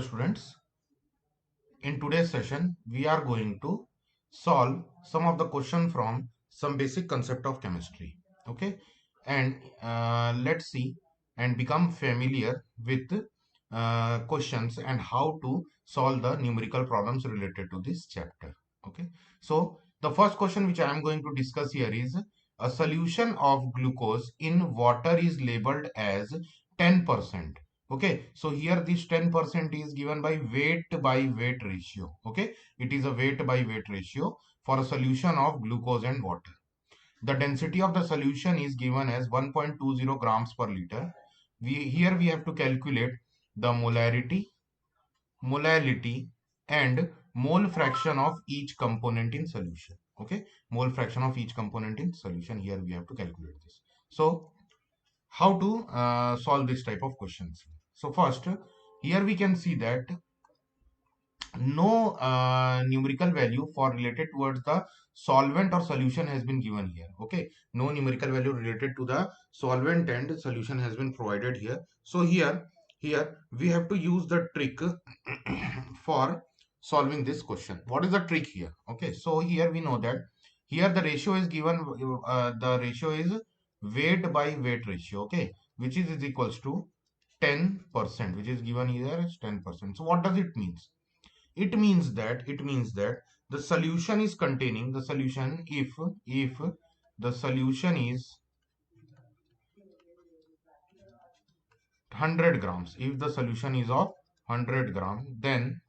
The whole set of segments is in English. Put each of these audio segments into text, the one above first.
Students, in today's session we are going to solve some of the question from some basic concept of chemistry. Okay, and let's see and become familiar with questions and how to solve the numerical problems related to this chapter. Okay, so the first question which I am going to discuss here is: a solution of glucose in water is labeled as 10%. Okay, so here this 10% is given by weight ratio. Okay, it is a weight by weight ratio for a solution of glucose and water. The density of the solution is given as 1.20 grams per liter. We have to calculate the molality and mole fraction of each component in solution. Okay, mole fraction of each component in solution. Here we have to calculate this. So how to solve this type of questions? So first, here we can see that no numerical value for related towards the solvent or solution has been given here. Okay, no numerical value related to the solvent and solution has been provided here. So here we have to use the trick for solving this question. What is the trick here? Okay, so here we know that here the ratio is given, the ratio is weight by weight ratio. Okay, which is equals to 10%, which is given here as 10%. So what does it mean? It means that the solution is containing the solution, if the solution is 100 grams, if the solution is of 100 gram, then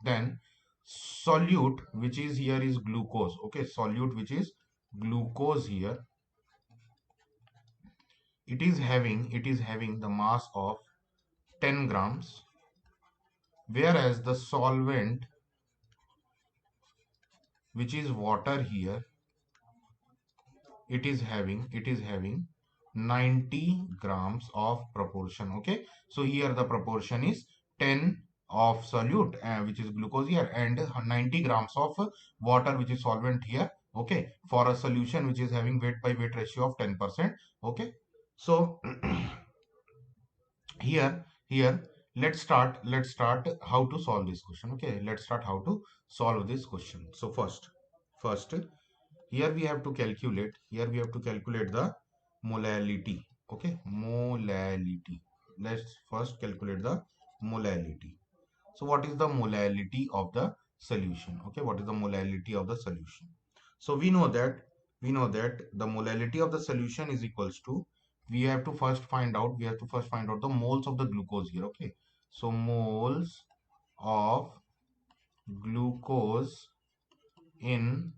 solute which is here is glucose. Okay, solute which is glucose here, it is having the mass of 10 grams, whereas the solvent which is water here, it is having 90 grams of proportion. Okay, so here the proportion is 10 of solute, which is glucose here, and 90 grams of water which is solvent here. Okay, for a solution which is having weight by weight ratio of 10%. Okay, so here let's start how to solve this question. Okay, let's start how to solve this question. So first here we have to calculate the molality. Okay, molality. Let's first calculate the molality. So what is the molality of the solution? Okay, what is the molality of the solution? So we know that the molality of the solution is equals to, we have to first find out the moles of the glucose here. Okay, so moles of glucose in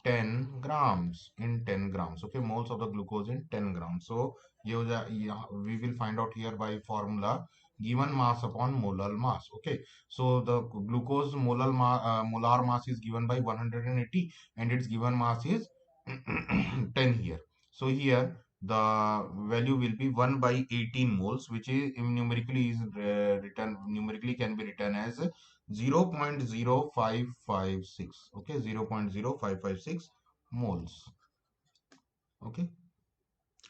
10 grams, okay, moles of the glucose in 10 grams. So we will find out here by formula given mass upon molar mass. Okay, so the glucose molar mass is given by 180 and its given mass is 10 here. So here the value will be 1 by 18 moles, which is numerically can be written as 0.0556. Okay, 0.0556 moles. Okay,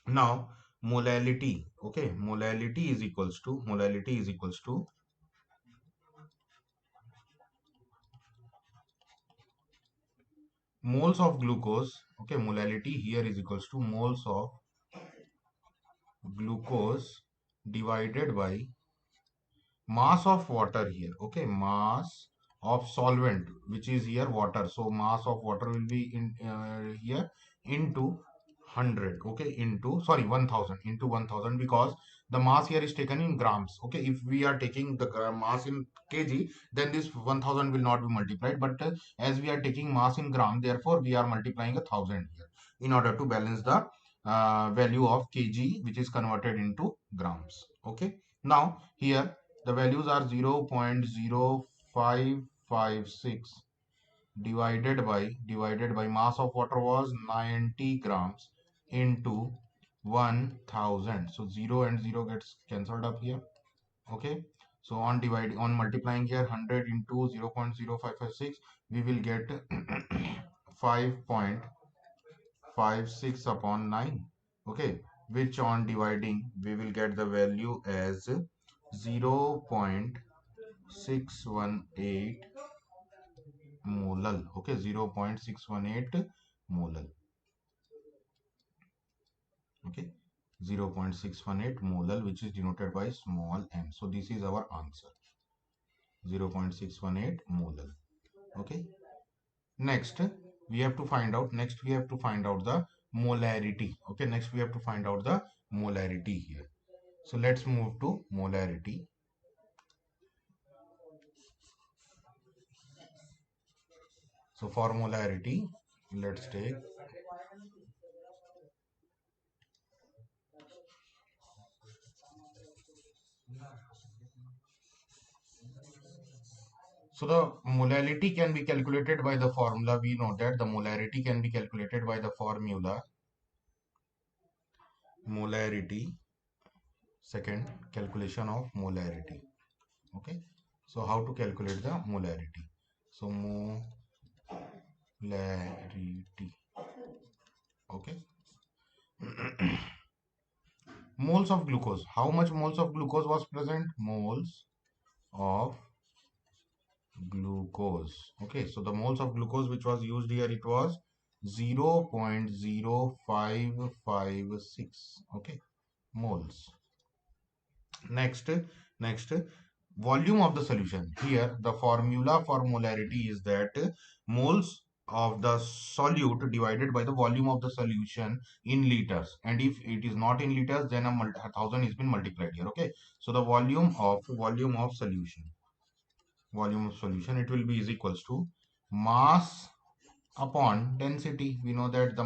now molality. Okay, molality is equals to moles of glucose. Okay, molality here is equals to moles of glucose divided by mass of water here. Okay, mass of solvent which is here water. So mass of water will be in here into 100. Okay, into, sorry, 1000, into 1000, because the mass here is taken in grams. Okay, if we are taking the mass in kg, then this 1000 will not be multiplied, but as we are taking mass in gram, therefore we are multiplying 1000 here in order to balance the value of kg, which is converted into grams. Okay, now here the values are 0.0556 divided by mass of water was 90 grams into 1000. So 0 and 0 gets cancelled up here. Okay, so on multiplying here 100 into 0.0556, we will get 5.56 upon 9. Okay, which on dividing we will get the value as 0.0556 0.618 molal. Okay, 0.618 molal. Okay, 0.618 molal, which is denoted by small m. So this is our answer, 0.618 molal. Okay, next we have to find out, the molarity. Okay, next we have to find out the molarity here. So let's move to molarity. So for molarity, let's take, so the molarity can be calculated by the formula. We know that the molarity can be calculated by the formula molarity, second, calculation of molarity. Okay, so how to calculate the molarity? So molarity. Okay. Moles of glucose. How much moles of glucose was present? Moles of glucose. Okay, so the moles of glucose which was used here, it was 0.0556. Okay, moles. Next, volume of the solution. Here the formula for molarity is that moles of the solute divided by the volume of the solution in liters, and if it is not in liters, then a thousand is been multiplied here. Okay, so the volume of solution, it will be is equals to mass upon density. We know that the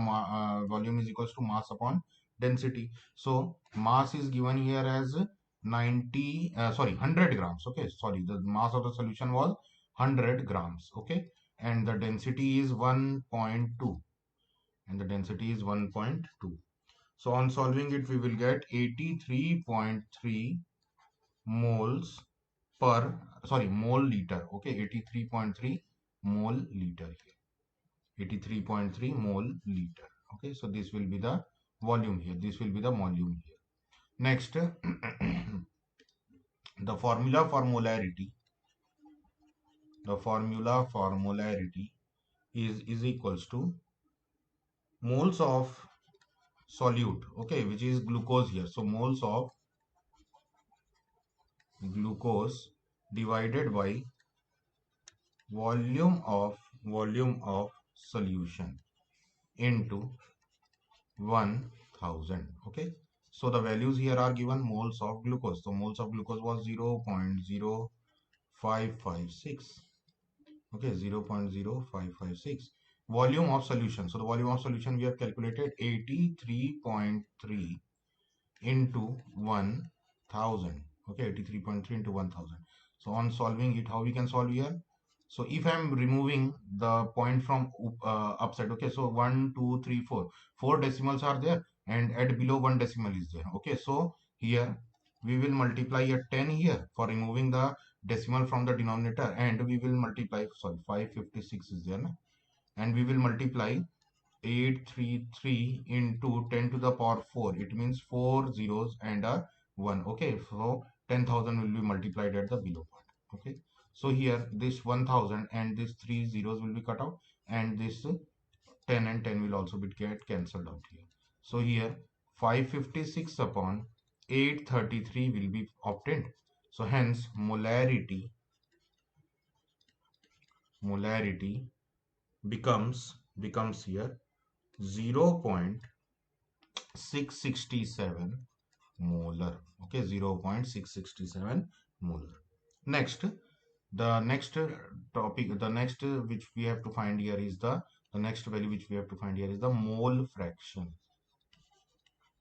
volume is equals to mass upon density. So mass is given here as 100 grams. Okay, sorry, the mass of the solution was 100 grams. Okay, and the density is 1.2, and the density is 1.2. So on solving it, we will get 83.3 moles per, sorry, mole liter. Okay, 83.3 mole liter here. 83.3 mole liter. Okay, so this will be the volume here. This will be the volume here. Next, the formula for molarity. The formula for molarity is equals to moles of solute. Okay, which is glucose here. So moles of glucose divided by volume of solution into 1000. Okay, so the values here are given, moles of glucose. So moles of glucose was 0.0556. Okay, 0.0556. Volume of solution. So the volume of solution we have calculated 83.3 into 1000. Okay, 83.3 into 1000. So on solving it, how we can solve here? So if I am removing the point from upside, okay, so 1, 2, 3, 4, 4 decimals are there, and at below 1 decimal is there. Okay, so here we will multiply a 10 here for removing the decimal from the denominator, and we will multiply, sorry, 556 is there, na? And we will multiply 833 into 10 to the power 4. It means 4 zeros and a 1. Okay, so 10,000 will be multiplied at the below part. Okay, so here this 1000 and this 3 zeros will be cut out, and this 10 and 10 will also be get cancelled out here. So here 556 upon 833 will be obtained. So hence molarity becomes here 0.667 molar. Okay, 0.667 molar. Next, the next topic, the next which we have to find here is the next value which we have to find here is the mole fraction.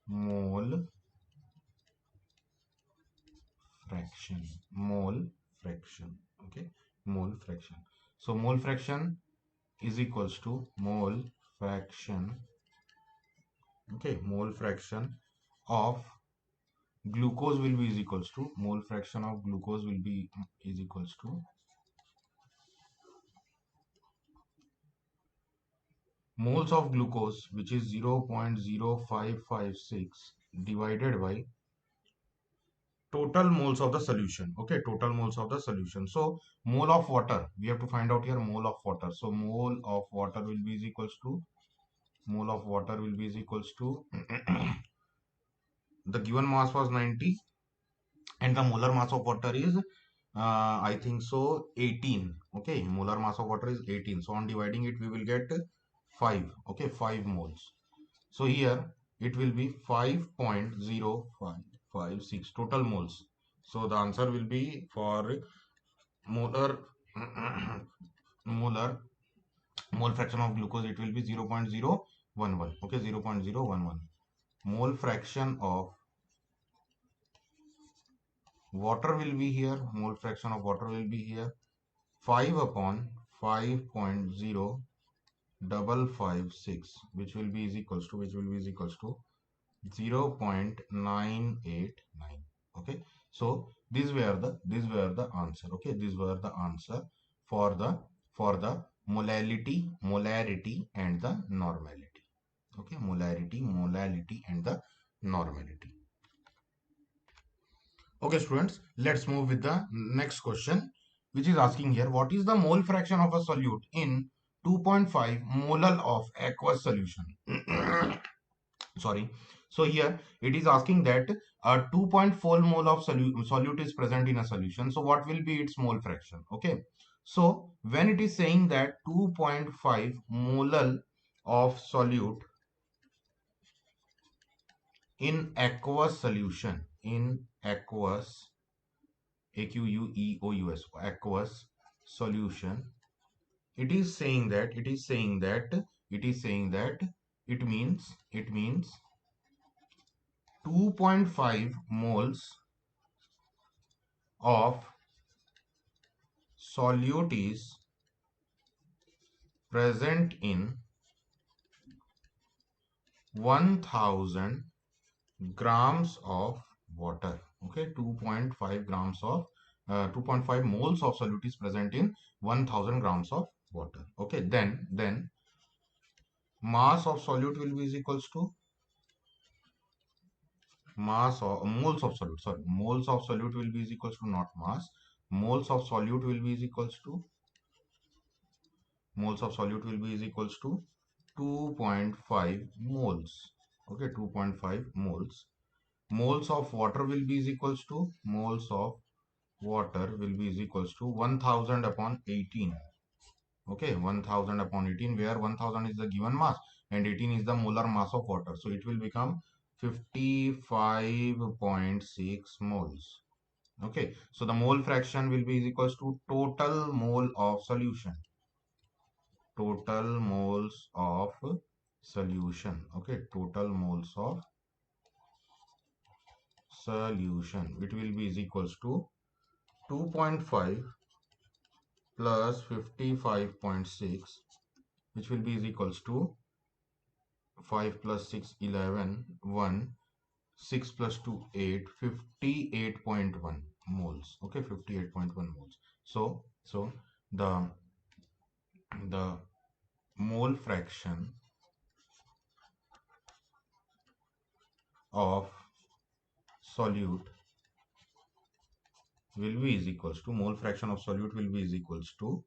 Mole fraction. Mole fraction. Okay, mole fraction. So mole fraction is equals to mole fraction. Okay, mole fraction of glucose will be is equals to, mole fraction of glucose will be is equals to moles of glucose, which is 0.0556, divided by total moles of the solution. Okay, total moles of the solution. So mole of water, we have to find out here mole of water. So mole of water will be is equals to mole of water will be is equals to the given mass was 90 and the molar mass of water is I think so 18. Okay, molar mass of water is 18. So on dividing it we will get 5. Okay, 5 moles. So here it will be 5.0556 total moles. So the answer will be for molar molar mole fraction of glucose, it will be 0.011. Okay, 0.011. Mole fraction of water will be here. Mole fraction of water will be here. 5 upon 5.0556, which will be is equals to 0.989. Okay, so these were the answer. Okay, these were the answer for the molarity and the normality. Okay, molality and the normality. Okay, students, let's move with the next question, which is asking here, what is the mole fraction of a solute in 2.5 molal of aqueous solution? Sorry. So here it is asking that a 2.4 mole of solute is present in a solution. So what will be its mole fraction? Okay. So when it is saying that 2.5 molal of solute in aqueous solution, in aqueous, aqueous, aqueous solution, it is saying that it means 2.5 moles of solute is present in 1000 grams of water. Okay, 2.5 grams of 2.5 moles of solute is present in 1000 grams of water. Okay, then mass of solute will be is equals to mass of moles of solute, sorry, moles of solute will be is equals to, not mass, moles of solute will be is equals to moles of solute will be is equals to 2.5 moles. Okay, 2.5 moles. Moles of water will be is equals to moles of water will be is equals to 1000 upon 18. Okay, 1000 upon 18, where 1000 is the given mass and 18 is the molar mass of water. So it will become 55.6 moles. Okay, so the mole fraction will be is equals to total mole of solution. Total moles of solution. Okay, total moles of solution. It will be is equals to 2.5 plus 55.6, which will be is equals to 5 plus 6 11 1, 6 plus 2 8, 58.1 moles. Okay, 58.1 moles. So the mole fraction of solute will be is equals to mole fraction of solute will be is equals to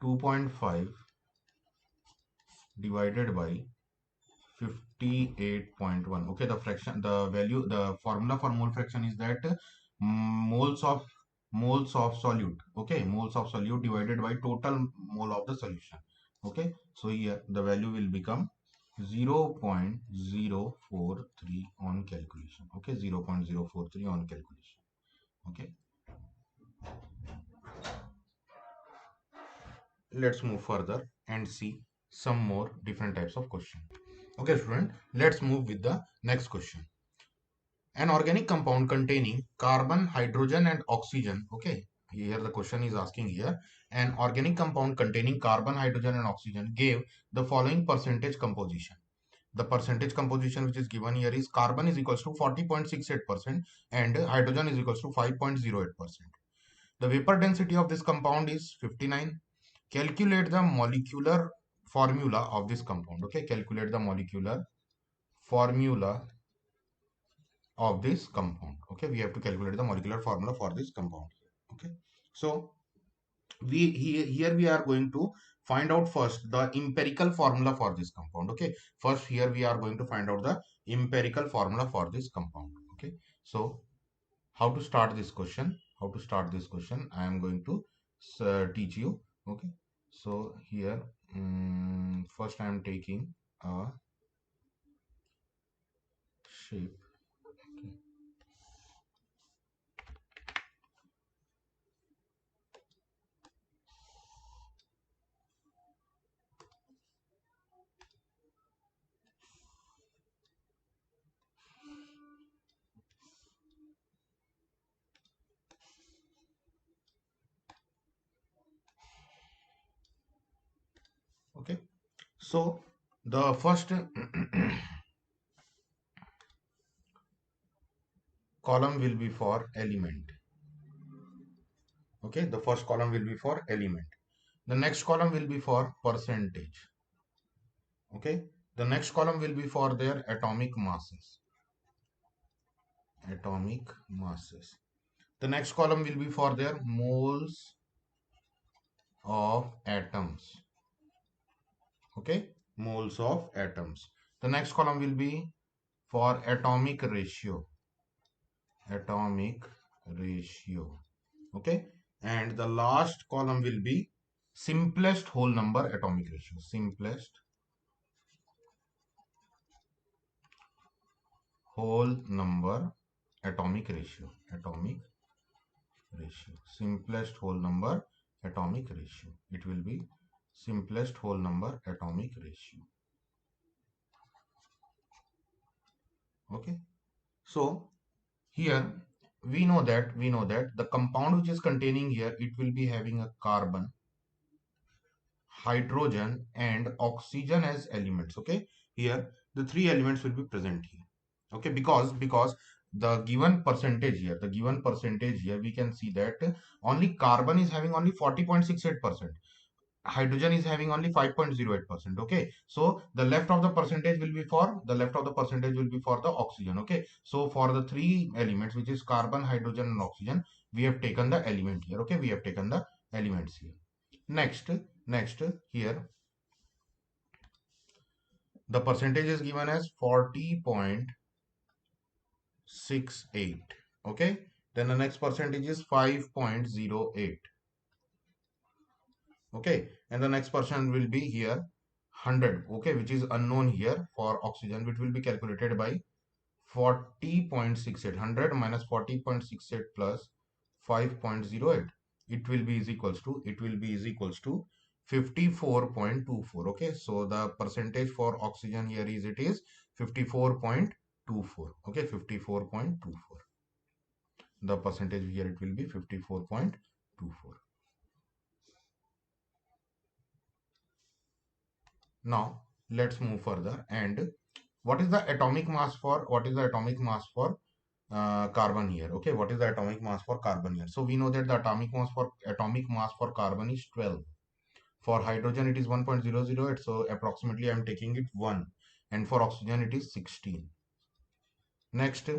2.5 divided by 58.1. Okay, the fraction, the value, the formula for mole fraction is that moles of solute. Okay, moles of solute divided by total mole of the solution. Okay, so here the value will become 0.043 on calculation. Okay, 0.043 on calculation. Okay, let's move further and see some more different types of question. Okay, student, let's move with the next question. An organic compound containing carbon, hydrogen, and oxygen. Okay, here the question is asking here. An organic compound containing carbon, hydrogen, and oxygen gave the following percentage composition. The percentage composition which is given here is carbon is equals to 40.68% and hydrogen is equals to 5.08%. The vapor density of this compound is 59. Calculate the molecular formula of this compound. Okay, calculate the molecular formula of this compound. Okay, we have to calculate the molecular formula for this compound here. Okay, so here we are going to find out first the empirical formula for this compound. Okay, first here we are going to find out the empirical formula for this compound. Okay, so how to start this question, I am going to teach you. Okay, so here first I am taking a shape. Okay, okay. So the first column will be for element. Okay, the first column will be for element. The next column will be for percentage. Okay, the next column will be for their atomic masses. Atomic masses. The next column will be for their moles of atoms. Okay, moles of atoms. The next column will be for atomic ratio. Atomic ratio. Okay, and the last column will be simplest whole number atomic ratio. Simplest whole number atomic ratio. Atomic ratio. Simplest whole number atomic ratio. It will be simplest whole number atomic ratio. Okay, so here we know that the compound which is containing here, it will be having a carbon, hydrogen and oxygen as elements. Okay, here the three elements will be present here. Okay, because the given percentage here we can see that only carbon is having only 40.68%, hydrogen is having only 5.08%. Okay, so the left of the percentage will be for the oxygen. Okay, so for the three elements, which is carbon, hydrogen and oxygen, we have taken the element here. Okay, we have taken the elements here. Next here the percentage is given as 40.68. Okay, then the next percentage is 5.08. Okay, and the next percent will be here 100. Okay, which is unknown here for oxygen, which will be calculated by 40.68. 100 minus 40.68 plus 5.08, it will be is equals to 54.24. Okay, so the percentage for oxygen here is 54.24. Okay, 54.24, the percentage here it will be 54.24. Now let's move further. And what is the atomic mass for carbon here? Okay, what is the atomic mass for carbon here? So we know that the atomic mass for carbon is 12. For hydrogen it is 1.008, so approximately I am taking it 1, and for oxygen it is 16. Next,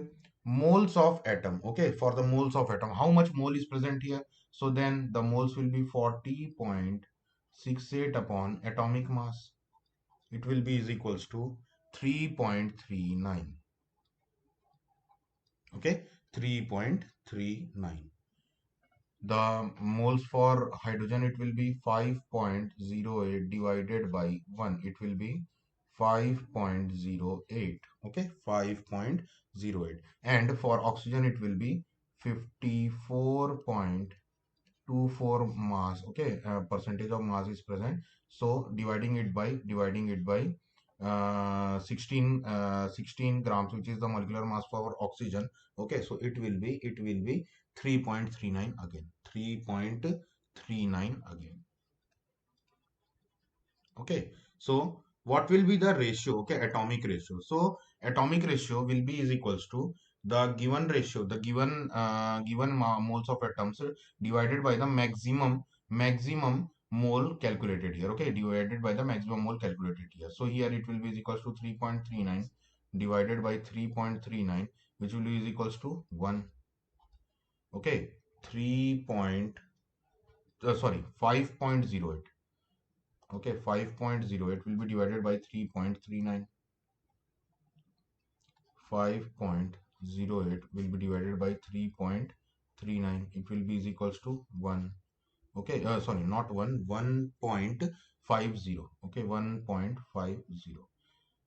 moles of atom. Okay, for the moles of atom, how much mole is present here? So then the moles will be 40.68 upon atomic mass. It will be is equals to 3.39. Okay, 3.39. The moles for hydrogen, it will be 5.08 divided by 1. It will be 5.08. Okay, 5.08. And for oxygen, it will be 54.24 mass. Okay, percentage of mass is present. So dividing it by 16 grams, which is the molecular mass for oxygen. Okay, so it will be 3.39 again. 3.39 again. Okay, so what will be the ratio? Okay, atomic ratio. So atomic ratio will be is equals to the given ratio, the given moles of atoms divided by the maximum mole calculated here. Okay, divided by the maximum mole calculated here. So here it will be is equals to 3.39 divided by 3.39, which will be is equals to 1. Okay, 3 point, sorry, 5.08. Okay, 5.08 will be divided by 3.39. 5.08 will be divided by 3.39. It will be is equals to 1. Okay, sorry, not 1, 1.50. Okay, 1.50.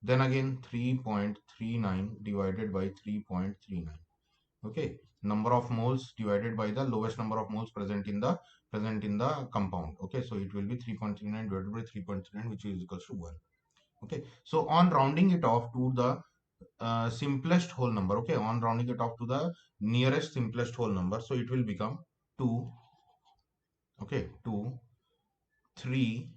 Then again 3.39 divided by 3.39. Okay, number of moles divided by the lowest number of moles present in the compound. Okay, so it will be 3.39 divided by 3.39, which is equals to 1. Okay, so on rounding it off to the simplest whole number, okay, on rounding it off to the nearest simplest whole number, so it will become 2. Okay, 2, 3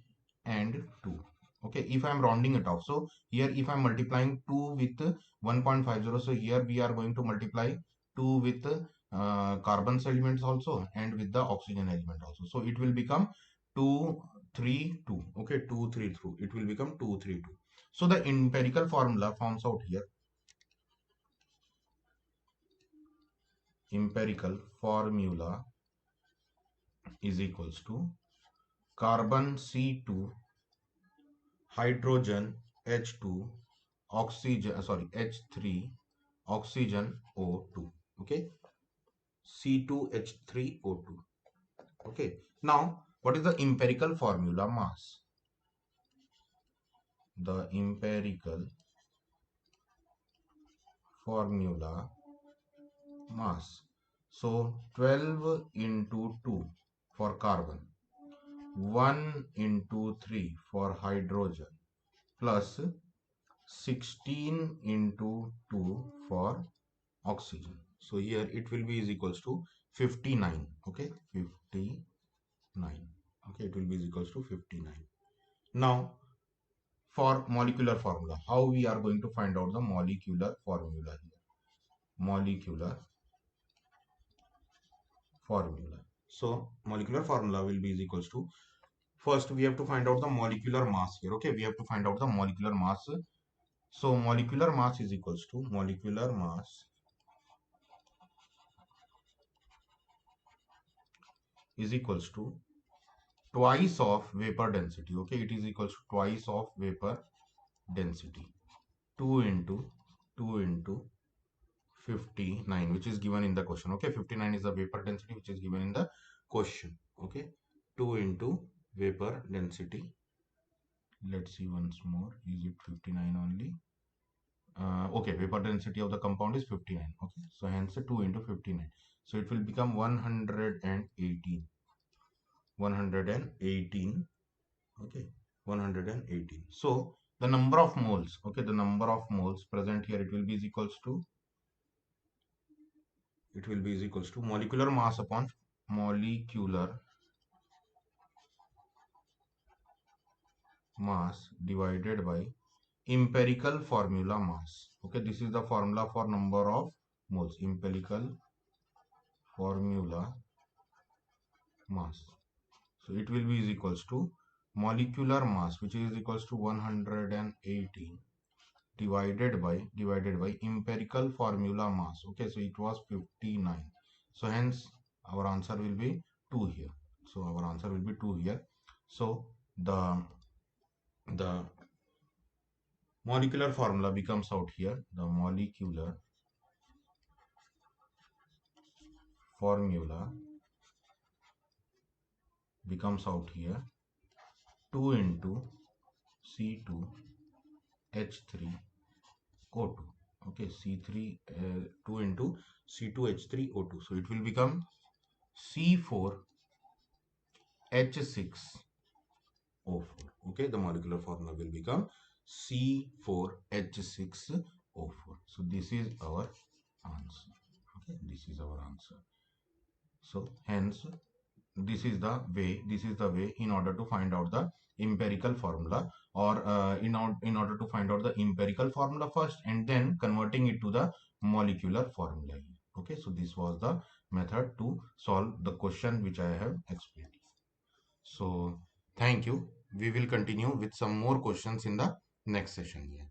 and 2. Okay, if I am rounding it off, so here if I am multiplying 2 with 1.50, so here we are going to multiply 2 with carbon elements also and with the oxygen element also, so it will become 2 3 2. Okay, 2 3 2, it will become 2 3 2. So the empirical formula forms out here. Empirical formula is equals to carbon C2, hydrogen H2, oxygen, sorry, H3, oxygen O2. Okay, C2H3O2. Okay, now what is the empirical formula mass? The empirical formula mass. So 12 into 2 for carbon, 1 into 3 for hydrogen, plus 16 into 2 for oxygen. So here it will be is equals to 59. Okay, 59. Okay, it will be is equals to 59. Now for molecular formula, how we are going to find out the molecular formula here? Molecular formula. So molecular formula will be is equals to, first we have to find out the molecular mass here. Okay, we have to find out the molecular mass. So molecular mass is equals to molecular mass is equals to twice of vapor density. Okay, it is equals to twice of vapor density. 2 into 2 into 59, which is given in the question. Okay, 59 is the vapor density which is given in the question. Okay, 2 into vapor density. Let's see once more. Is it 59 only? Okay, vapor density of the compound is 59. Okay, so hence 2 into 59. So it will become 118. 118. Okay, 118. So the number of moles, okay, the number of moles present here, it will be is equals to, it will be is equals to molecular mass upon molecular mass divided by empirical formula mass. Okay, this is the formula for number of moles, empirical formula mass. So it will be is equals to molecular mass, which is equals to 118 divided by empirical formula mass. Okay, so it was 59. So hence our answer will be 2 here. So our answer will be 2 here. So the molecular formula becomes out here. The molecular formula becomes out here 2 into C2H3O2. Okay, C3 2 into C2H3O2. So it will become C4H6O4. Okay, the molecular formula will become C4H6O4. So this is our answer. Okay, this is our answer. So hence this is the way in order to find out the empirical formula, or in order to find out the empirical formula first and then converting it to the molecular formula. Okay, so this was the method to solve the question which I have explained. So thank you. We will continue with some more questions in the next session here.